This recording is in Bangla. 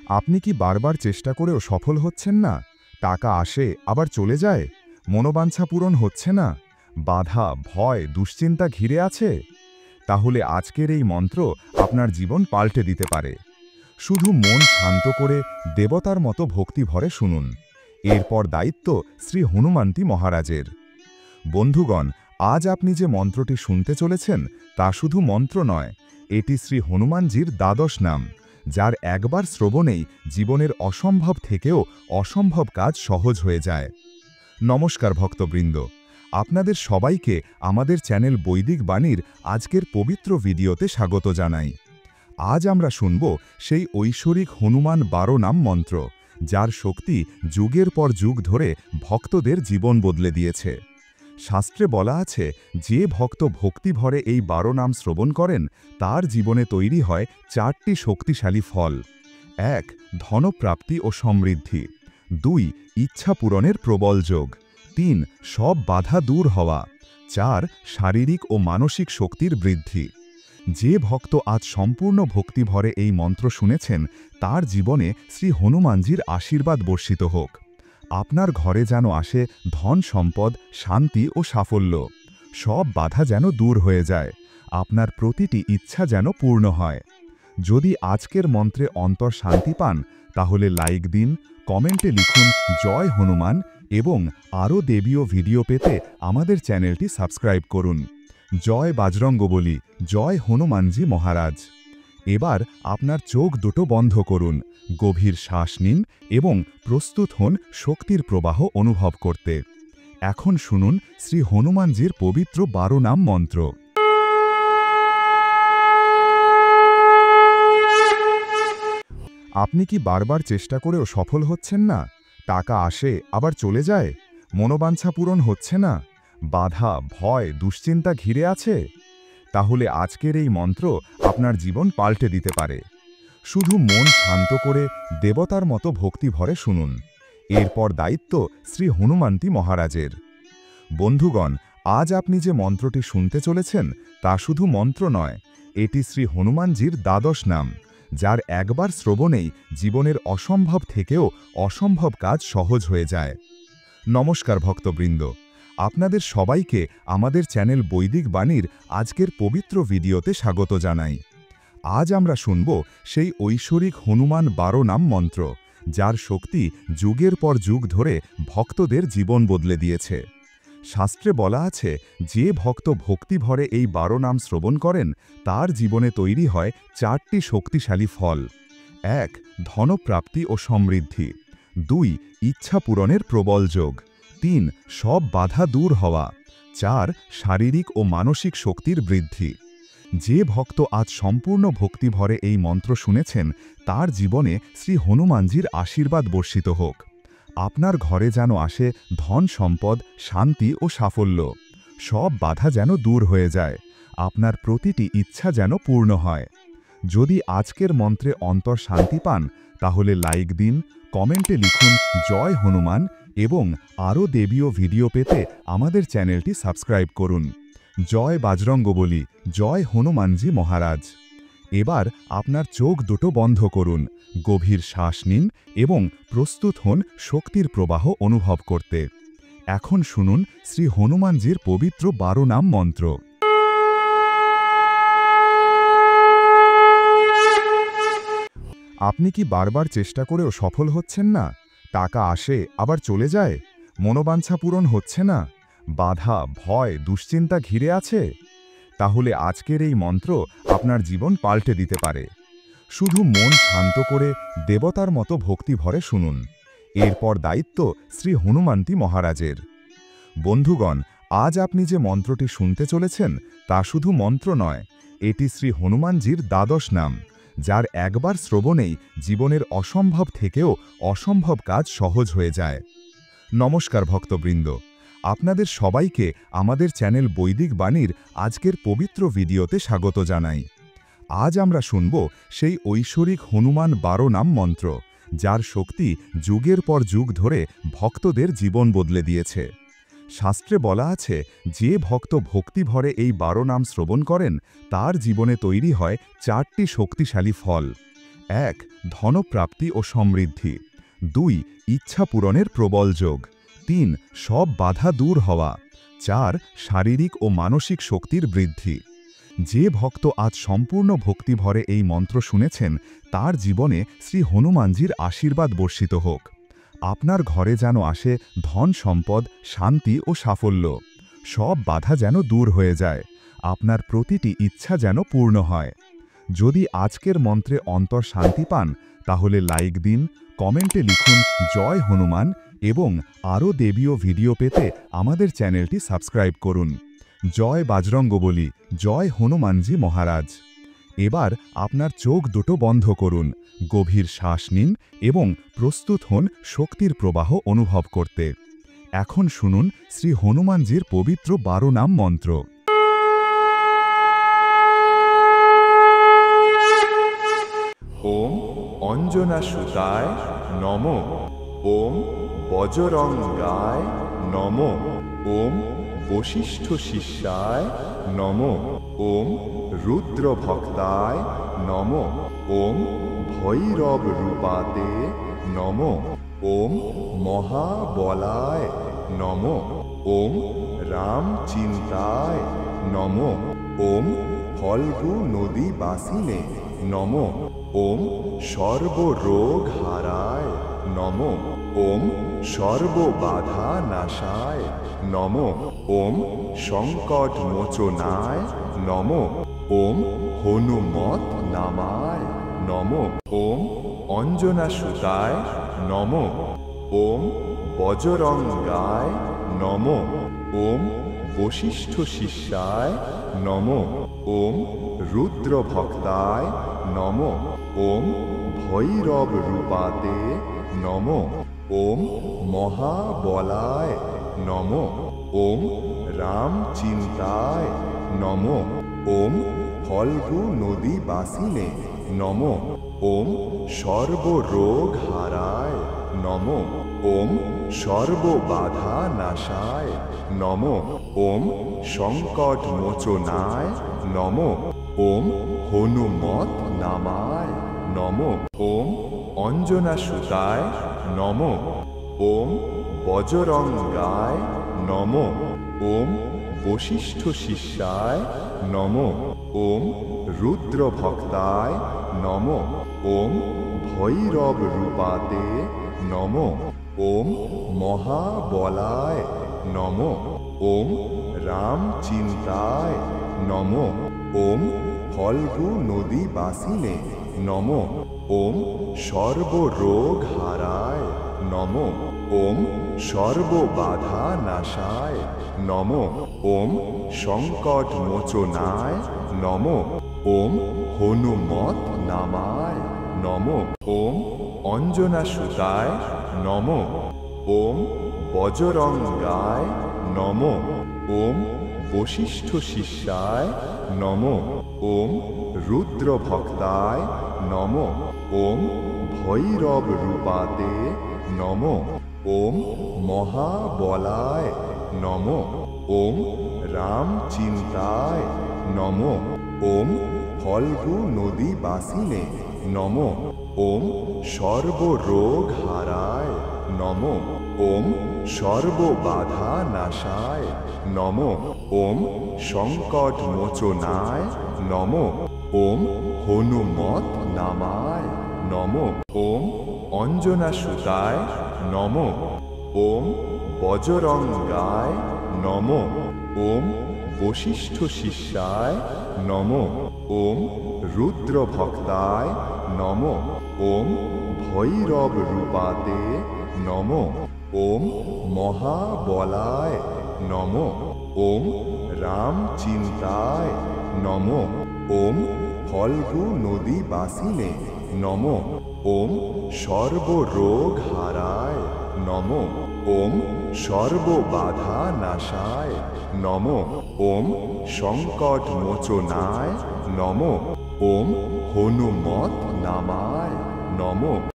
আপনি কি বারবার চেষ্টা করেও সফল হচ্ছেন না? টাকা আসে আবার চলে যায়, মনোবাঞ্ছা পূরণ হচ্ছে না, বাধা, ভয়, দুশ্চিন্তা ঘিরে আছে? তাহলে আজকের এই মন্ত্র আপনার জীবন পাল্টে দিতে পারে। শুধু মন শান্ত করে দেবতার মতো ভক্তি ভরে শুনুন। এরপর দায়িত্ব শ্রী হনুমান্তি মহারাজের। বন্ধুগণ, আজ আপনি যে মন্ত্রটি শুনতে চলেছেন তা শুধু মন্ত্র নয়, এটি শ্রী হনুমানজির দ্বাদশ নাম, যার একবার শ্রবণেই জীবনের অসম্ভব থেকেও অসম্ভব কাজ সহজ হয়ে যায়। নমস্কার ভক্তবৃন্দ, আপনাদের সবাইকে আমাদের চ্যানেল বৈদিক বাণীর আজকের পবিত্র ভিডিওতে স্বাগত জানাই। আজ আমরা শুনব সেই ঐশ্বরিক হনুমান 12 নাম মন্ত্র, যার শক্তি যুগের পর যুগ ধরে ভক্তদের জীবন বদলে দিয়েছে। শাস্ত্রে বলা আছে, যে ভক্ত ভক্তি ভরে এই 12 নাম শ্রবণ করেন তার জীবনে তৈরি হয় 4টি শক্তিশালী ফল। 1. ধনপ্রাপ্তি ও সমৃদ্ধি। 2. ইচ্ছা পূরণের প্রবল যোগ। 3. সব বাধা দূর হওয়া। 4. শারীরিক ও মানসিক শক্তির বৃদ্ধি। যে ভক্ত আজ সম্পূর্ণ ভক্তি ভরে এই মন্ত্র শুনেছেন তার জীবনে শ্রী হনুমানজির আশীর্বাদ বর্ষিত হোক। আপনার ঘরে যেন আসে ধন সম্পদ, শান্তি ও সাফল্য। সব বাধা যেন দূর হয়ে যায়, আপনার প্রতিটি ইচ্ছা যেন পূর্ণ হয়। যদি আজকের মন্ত্রে অন্তর শান্তি পান তাহলে লাইক দিন, কমেন্টে লিখুন জয় হনুমান এবং আরও দেবীয় ভিডিও পেতে আমাদের চ্যানেলটি সাবস্ক্রাইব করুন। জয় বাজরঙ্গবলী, জয় হনুমানজি মহারাজ। এবার আপনার চোখ দুটো বন্ধ করুন, গভীর শ্বাস নিন এবং প্রস্তুত হন শক্তির প্রবাহ অনুভব করতে। এখন শুনুন শ্রী হনুমানজির পবিত্র 12 নাম মন্ত্র। আপনি কি বারবার চেষ্টা করেও সফল হচ্ছেন না? টাকা আসে আবার চলে যায়, মনোবাঞ্ছা পূরণ হচ্ছে না, বাধা, ভয়, দুশ্চিন্তা ঘিরে আছে? তাহলে আজকের এই মন্ত্র আপনার জীবন পাল্টে দিতে পারে। শুধু মন শান্ত করে দেবতার মতো ভক্তি ভরে শুনুন। এরপর দায়িত্ব শ্রী হনুমান্তি মহারাজের। বন্ধুগণ, আজ আপনি যে মন্ত্রটি শুনতে চলেছেন তা শুধু মন্ত্র নয়, এটি শ্রী হনুমানজির দ্বাদশ নাম, যার একবার শ্রবণেই জীবনের অসম্ভব থেকেও অসম্ভব কাজ সহজ হয়ে যায়। নমস্কার ভক্তবৃন্দ, আপনাদের সবাইকে আমাদের চ্যানেল বৈদিক বাণীর আজকের পবিত্র ভিডিওতে স্বাগত জানাই। আজ আমরা শুনব সেই ঐশ্বরিক হনুমান 12 নাম মন্ত্র, যার শক্তি যুগের পর যুগ ধরে ভক্তদের জীবন বদলে দিয়েছে। শাস্ত্রে বলা আছে, যে ভক্ত ভক্তি ভরে এই 12 নাম শ্রবণ করেন তার জীবনে তৈরি হয় 4টি শক্তিশালী ফল। 1. ধনপ্রাপ্তি ও সমৃদ্ধি। 2. ইচ্ছা পূরণের প্রবল যোগ। 3. সব বাধা দূর হওয়া। 4. শারীরিক ও মানসিক শক্তির বৃদ্ধি। যে ভক্ত আজ সম্পূর্ণ ভক্তি ভরে এই মন্ত্র শুনেছেন তার জীবনে শ্রী হনুমানজির আশীর্বাদ বর্ষিত হোক। আপনার ঘরে যেন আসে ধন সম্পদ, শান্তি ও সাফল্য। সব বাধা যেন দূর হয়ে যায়, আপনার প্রতিটি ইচ্ছা যেন পূর্ণ হয়। যদি আজকের মন্ত্রে অন্তর শান্তি পান তাহলে লাইক দিন, কমেন্টে লিখুন জয় হনুমান এবং আরও দেবীয় ভিডিও পেতে আমাদের চ্যানেলটি সাবস্ক্রাইব করুন। জয় বাজরঙ্গবলী, জয় হনুমানজি মহারাজ। এবার আপনার চোখ দুটো বন্ধ করুন, গভীর শ্বাস নিন এবং প্রস্তুত হন শক্তির প্রবাহ অনুভব করতে। এখন শুনুন শ্রী হনুমানজির পবিত্র 12 নাম মন্ত্র। আপনি কি বারবার চেষ্টা করেও সফল হচ্ছেন না? টাকা আসে আবার চলে যায়, মনোবাঞ্ছা পূরণ হচ্ছে না, বাধা, ভয়, দুশ্চিন্তা ঘিরে আছে? তাহলে আজকের এই মন্ত্র আপনার জীবন পাল্টে দিতে পারে। শুধু মন শান্ত করে দেবতার মতো ভক্তি ভরে শুনুন। এরপর দায়িত্ব শ্রী হনুমান্তি মহারাজের। বন্ধুগণ, আজ আপনি যে মন্ত্রটি শুনতে চলেছেন তা শুধু মন্ত্র নয়, এটি শ্রী হনুমানজির দ্বাদশ নাম, যার একবার শ্রবণেই জীবনের অসম্ভব থেকেও অসম্ভব কাজ সহজ হয়ে যায়। নমস্কার ভক্তবৃন্দ, আপনাদের সবাইকে আমাদের চ্যানেল বৈদিক বাণীর আজকের পবিত্র ভিডিওতে স্বাগত জানাই। আজ আমরা শুনব সেই ঐশ্বরিক হনুমান 12 নাম মন্ত্র, যার শক্তি যুগের পর যুগ ধরে ভক্তদের জীবন বদলে দিয়েছে। শাস্ত্রে বলা আছে, যে ভক্ত ভক্তি ভরে এই 12 নাম শ্রবণ করেন তার জীবনে তৈরি হয় 4টি শক্তিশালী ফল। 1. ধনপ্রাপ্তি ও সমৃদ্ধি। 2. ইচ্ছা পূরণের প্রবল যোগ। 3. সব বাধা দূর হওয়া। 4. শারীরিক ও মানসিক শক্তির বৃদ্ধি। যে ভক্ত আজ সম্পূর্ণ ভক্তিভরে এই মন্ত্র শুনেছেন তার জীবনে শ্রী হনুমানজির আশীর্বাদ বর্ষিত হোক। আপনার ঘরে যেন আসে ধন সম্পদ, শান্তি ও সাফল্য। সব বাধা যেন দূর হয়ে যায়। আপনার প্রতিটি ইচ্ছা যেন পূর্ণ হয়। যদি আজকের মন্ত্রে অন্তর শান্তি পান তাহলে লাইক দিন, কমেন্টে লিখুন জয় হনুমান এবং আরও দেবীয় ভিডিও পেতে আমাদের চ্যানেলটি সাবস্ক্রাইব করুন। জয় বাজরঙ্গবলী, জয় হনুমানজি মহারাজ। এবার আপনার চোখ দুটো বন্ধ করুন, গভীর শ্বাস নিন এবং প্রস্তুত হন শক্তির প্রবাহ অনুভব করতে। এখন শুনুন শ্রী হনুমানজির পবিত্র 12 নাম মন্ত্র। ওম অঞ্জনাসুতায় নমঃ। ওম বজরঙ্গায় নমঃ। ওম বশিষ্ঠ শিষ্যায় নমঃ। ওম রুদ্রভক্তায় নমঃ। ওম ভৈরব রূপাতে নমঃ। ওম মহাবলায় নমঃ। ওম রামচিন্তায় নমঃ। ওম ফল্গু নদী বাসিনে নমঃ। ওম সর্বরোগ হারায় নমঃ। ওম সর্ববাধা নাশায় নমঃ। ওম সংকট মোচনায় নমঃ। ওম হনুমত নামায় নমঃ। ওম অঞ্জনাসুতায় নমঃ। ওম বজরঙ্গায় নমঃ। ওম বশিষ্ঠ শিষ্যায় নমঃ। ওম রুদ্রভক্তায় নমঃ। ওম ভৈরব রূপাতে নমঃ। ওম মহাবলায় নমঃ। ওম রামচিন্তায় নমঃ। ওম ফল্গু নদী বাসিনে নমঃ। ওম সর্বরোগ হারায় নমঃ। ওম সর্ববাধা নাশায় নমঃ। ওম সংকট মোচনায় নমঃ। ওম হনুমত নামায় নমঃ। ওম অঞ্জনাসুতায় নমঃ। ওম বজরঙ্গায় নমঃ। ওম বশিষ্ঠ শিষ্যায় নমঃ। ওম রুদ্রভক্তায় নমঃ। ওম ভৈরব রূপাতে নমঃ। ওম মহাবলায় নমঃ। ওম রামচিন্তায় নমঃ। ওম ফল্গু নদী বাসিনে নমঃ। ওম সর্বরোগ হারায় নমঃ। ওম সর্ববাধা নাশায় নমঃ। ওম সংকট মোচনায় নমঃ। ওম হনুমত নামায় নমঃ। ওম অঞ্জনাসুতায় নমঃ। ওম বজরঙ্গায় নমঃ। ওম বশিষ্ঠ শিষ্যায় নমঃ। ওম রুদ্রভক্তায় নমঃ। ওম ভৈরব রূপাতে নমঃ। ওম মহাবলায় নমঃ। ওম রামচিন্তায় নমঃ। ওম ফল্গু নদী বাসিনে নমঃ। ওম সর্বরোগ হারায় নমঃ। ওম সর্ববাধা নাশায় নমঃ। ওম সংকট মোচনায় নমঃ। ওম হনুমত নামায় নমঃ। ওম অঞ্জনাসুতায় নমঃ। ওম বজরঙ্গায় নমঃ। ওম বশিষ্ঠ শিষ্যায় নমঃ। ওম রুদ্রভক্তায় নমঃ। ওম ভৈরব রূপাতে নমঃ। ওম মহাবলায় নমঃ। ওম রামচিন্তায় নমঃ। ওম ফল্গু নদী বাসিনে নমঃ। ওম সর্বরোগ হারায় নমঃ। ওম সর্ববাধা নাশায় নমঃ। ওম সংকট মোচনায় নমঃ। ওম হনুমত নামায় নমঃ।